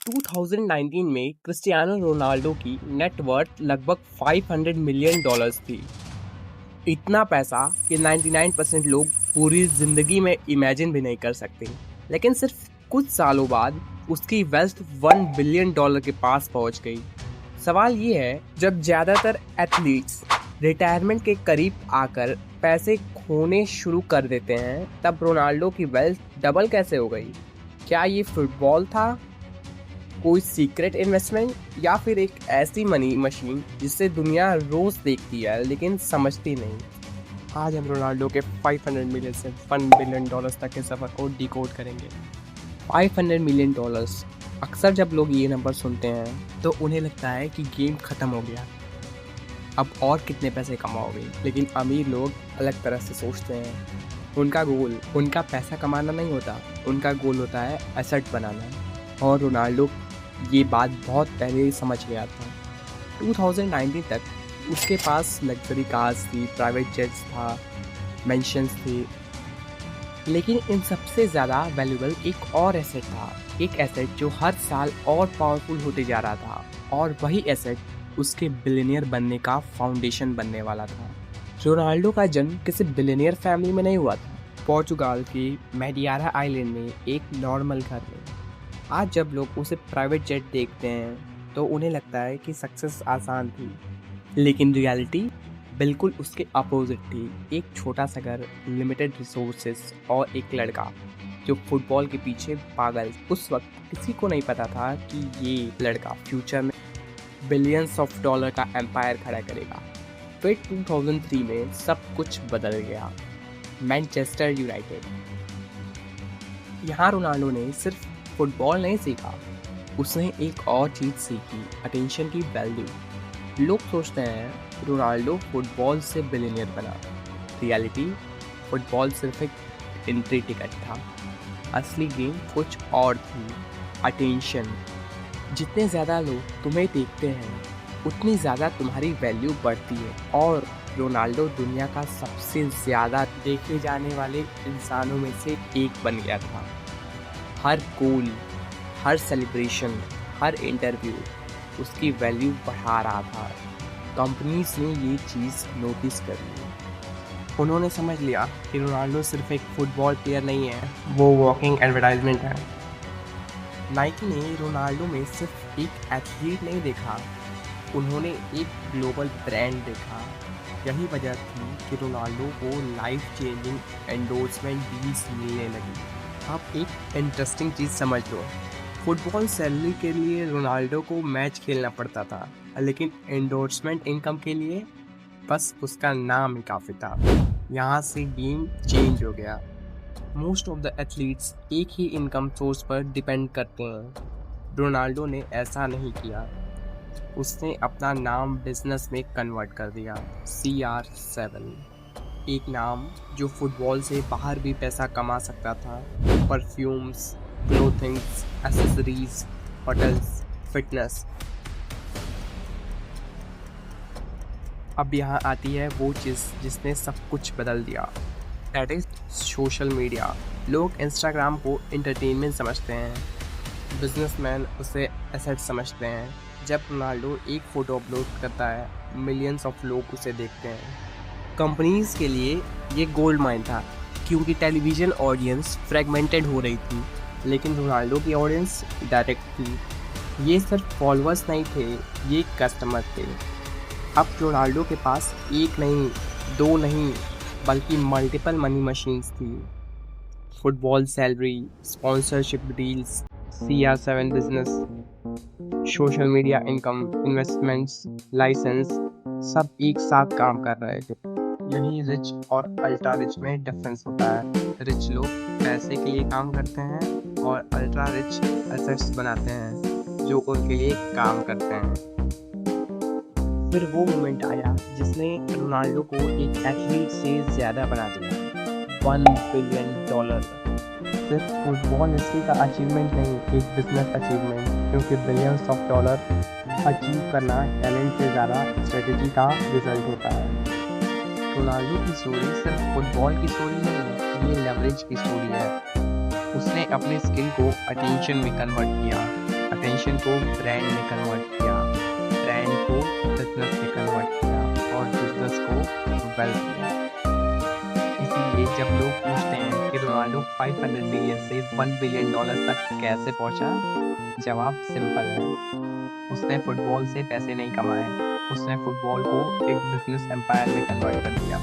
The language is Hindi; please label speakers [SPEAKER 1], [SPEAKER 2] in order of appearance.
[SPEAKER 1] 2019 में क्रिस्टियानो रोनाल्डो की नेट वर्थ लगभग $500 मिलियन थी। इतना पैसा कि 99% लोग पूरी जिंदगी में इमेजिन भी नहीं कर सकते। लेकिन सिर्फ कुछ सालों बाद उसकी वेल्थ $1 बिलियन के पास पहुंच गई। सवाल ये है, जब ज्यादातर एथलीट्स रिटायरमेंट के करीब आकर पैसे खोने शुरू कर देते हैं, तब रोनाल्डो की वेल्थ डबल कैसे हो गई? क्या ये फुटबॉल था, कोई सीक्रेट इन्वेस्टमेंट, या फिर एक ऐसी मनी मशीन जिसे दुनिया रोज देखती है लेकिन समझती नहीं? आज हम रोनाल्डो के 500 मिलियन से $1 बिलियन तक के सफर को डिकोड करेंगे। 500 मिलियन डॉलर्स। अक्सर जब लोग ये नंबर सुनते हैं तो उन्हें लगता है कि गेम खत्म हो गया, अब और कितने पैसे कमाओगे। लेकिन अमीर लोग अलग तरह से सोचते हैं। उनका पैसा कमाना नहीं होता, उनका गोल होता है एसेट बनाना। और रोनाल्डो ये बात बहुत पहले ही समझ गया था। 2019 तक उसके पास लग्जरी कार्स थी, प्राइवेट जेट्स था, मेंशंस थी। लेकिन इन सबसे ज़्यादा वैल्यूबल एक और एसेट था, एक एसेट जो हर साल और पावरफुल होते जा रहा था। और वही एसेट उसके बिलियनियर बनने का फाउंडेशन बनने वाला था। रोनाल्डो का जन्म किसी बिलियनियर फैमिली में नहीं हुआ था। पोर्चुगाल की मैडियारा आइलैंड में एक नॉर्मल घर में। आज जब लोग उसे प्राइवेट जेट देखते हैं तो उन्हें लगता है कि सक्सेस आसान थी, लेकिन रियलिटी बिल्कुल उसके अपोजिट थी। एक छोटा सा घर, लिमिटेड रिसोर्सेस और एक लड़का जो फुटबॉल के पीछे पागल। उस वक्त किसी को नहीं पता था कि ये लड़का फ्यूचर में बिलियंस ऑफ डॉलर का एम्पायर खड़ा करेगा। फिर 2003 में सब कुछ बदल गया। Manchester United. यहाँ रोनाल्डो ने सिर्फ फुटबॉल नहीं सीखा, उसने एक और चीज़ सीखी, अटेंशन की वैल्यू। लोग सोचते हैं रोनाल्डो फुटबॉल से बिलियनियर बना। रियलिटी, फुटबॉल सिर्फ एक एंट्री टिकट था। असली गेम कुछ और थी, अटेंशन। जितने ज़्यादा लोग तुम्हें देखते हैं उतनी ज़्यादा तुम्हारी वैल्यू बढ़ती है। और रोनाल्डो दुनिया का सबसे ज़्यादा देखे जाने वाले इंसानों में से एक बन गया था। हर गोल, हर सेलिब्रेशन, हर इंटरव्यू उसकी वैल्यू बढ़ा रहा था। कंपनीज ने ये चीज़ नोटिस कर ली। उन्होंने समझ लिया कि रोनाल्डो सिर्फ एक फुटबॉल प्लेयर नहीं है, वो वॉकिंग एडवर्टाइजमेंट है। नाइकी ने रोनाल्डो में सिर्फ एक एथलीट नहीं देखा, उन्होंने एक ग्लोबल ब्रांड देखा। यही वजह थी कि रोनाल्डो को लाइफ चेंजिंग एंडोर्समेंट डील्स मिलने लगी। आप एक इंटरेस्टिंग चीज़ समझ लो, फुटबॉल सैलरी के लिए रोनाल्डो को मैच खेलना पड़ता था, लेकिन एंडोर्समेंट इनकम के लिए बस उसका नाम ही काफ़ी था। यहाँ से गेम चेंज हो गया। मोस्ट ऑफ द एथलीट्स एक ही इनकम सोर्स पर डिपेंड करते हैं। रोनाल्डो ने ऐसा नहीं किया। उसने अपना नाम बिजनेस में कन्वर्ट कर दिया। CR7, एक नाम जो फुटबॉल से बाहर भी पैसा कमा सकता था। Perfumes, clothings, accessories, hotels, fitness. अब यहाँ आती है वो चीज़ जिसने सब कुछ बदल दिया, दैट इज सोशल मीडिया। लोग इंस्टाग्राम को एंटरटेनमेंट समझते हैं, बिजनेसमैन उसे एसेट समझते हैं। जब रोनाल्डो एक फ़ोटो अपलोड करता है, मिलियंस ऑफ लोग उसे देखते हैं। कंपनीज के लिए ये गोल्ड माइन था, क्योंकि टेलीविज़न ऑडियंस फ्रेगमेंटेड हो रही थी, लेकिन रोनाल्डो की ऑडियंस डायरेक्ट थी। ये सिर्फ फॉलोअर्स नहीं थे, ये कस्टमर थे। अब रोनाल्डो के पास एक नहीं, दो नहीं, बल्कि मल्टीपल मनी मशीन्स थी। Football salary, sponsorship deals, CR7 business, social media income, investments, licence, सब एक साथ काम कर रहे थे। यही रिच और अल्ट्रा रिच में डिफरेंस होता है। रिच लोग पैसे के लिए काम करते हैं और अल्ट्रा रिच एसेट्स बनाते हैं जो उनके लिए काम करते हैं। फिर वो मोमेंट आया जिसने रोनाल्डो को एक एथलीट से ज़्यादा बना दिया। $1 बिलियन। सिर्फ फुटबॉल हिस्ट्री का अचीवमेंट नहीं, एक बिजनेस अचीवमेंट, क्योंकि बिलियंस ऑफ डॉलर अचीव करना टैलेंट से ज़्यादा स्ट्रेटेजी का रिजल्ट होता है। रोनाल्डो की स्टोरी सिर्फ फुटबॉल की स्टोरी नहीं है, ये लेवरेज की स्टोरी है। उसने अपने स्किल को अटेंशन में कन्वर्ट किया।
[SPEAKER 2] अटेंशन को ब्रांड में कन्वर्ट किया, ब्रांड को बिजनेस में कन्वर्ट किया और बिजनेस को वेल्थ में। इसीलिए जब लोग पूछते हैं कि रोनाल्डो 500 मिलियन से 1 बिलियन डॉलर तक कैसे पहुंचा, जवाब सिंपल है। उसने फुटबॉल से पैसे नहीं कमाए, उसने फुटबॉल को एक बिजनेस एम्पायर में कन्वर्ट कर दिया।